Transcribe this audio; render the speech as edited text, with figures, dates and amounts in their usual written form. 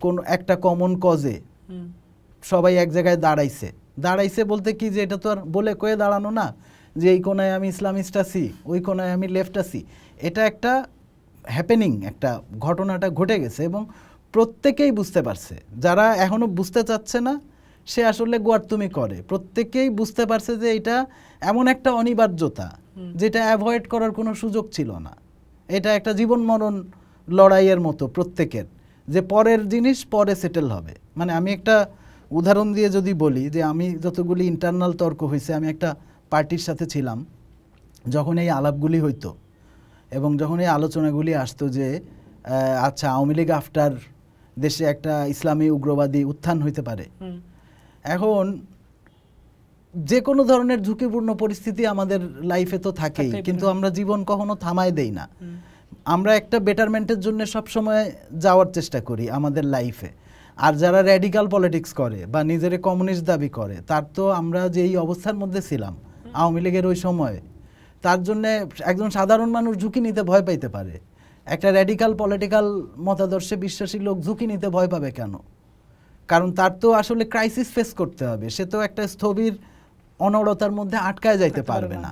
কোন একটা কমন কজে সবাই এক জায়গায় দাঁড়াইছে বলতে কি যে এটা তো আর বলে কয়ে দাঁড়ানো না যে এই কোনায় আমি ইসলামিস্ট আছি, ওই কোনায় আমি লেফট আছি। এটা একটা হ্যাপেনিং, একটা ঘটনাটা ঘটে গেছে এবং প্রত্যেকেই বুঝতে পারছে। যারা এখনো বুঝতে চাচ্ছে না সে আসলে গোয়ার্তুমি করে। প্রত্যেকেই বুঝতে পারছে যে এটা এমন একটা অনিবার্যতা যেটা অ্যাভয়েড করার কোনো সুযোগ ছিল না। এটা একটা জীবন মরণ লড়াইয়ের মতো প্রত্যেকের, যে পরের জিনিস পরে সেটেল হবে। মানে আমি একটা উদাহরণ দিয়ে যদি বলি যে আমি যতগুলি ইন্টারনাল তর্ক হয়েছে, আমি একটা পার্টির সাথে ছিলাম যখন এই আলাপগুলি হইতো এবং যখন এই আলোচনাগুলি আসতো যে আচ্ছা আওয়ামী লীগ আফটার দেশে একটা ইসলামী উগ্রবাদী উত্থান হইতে পারে। এখন যে কোনো ধরনের ঝুঁকিপূর্ণ পরিস্থিতি আমাদের লাইফে তো থাকেই, কিন্তু আমরা জীবন কখনো থামায় দেই না। আমরা একটা বেটারমেন্টের জন্য সবসময় যাওয়ার চেষ্টা করি আমাদের লাইফে। আর যারা র্যাডিক্যাল পলিটিক্স করে বা নিজের কমিউনিস্ট দাবি করে, তার তো আমরা যে এই অবস্থার মধ্যে ছিলাম আওয়ামী লীগের ওই সময়ে, তার জন্যে একজন সাধারণ মানুষ ঝুঁকি নিতে ভয় পাইতে পারে। একটা র্যাডিক্যাল পলিটিক্যাল মতাদর্শে বিশ্বাসী লোক ঝুঁকি নিতে ভয় পাবে কেন? কারণ তার তো আসলে ক্রাইসিস ফেস করতে হবে, সে তো একটা স্থবির অনড়তার মধ্যে আটকায় যাইতে পারবে না।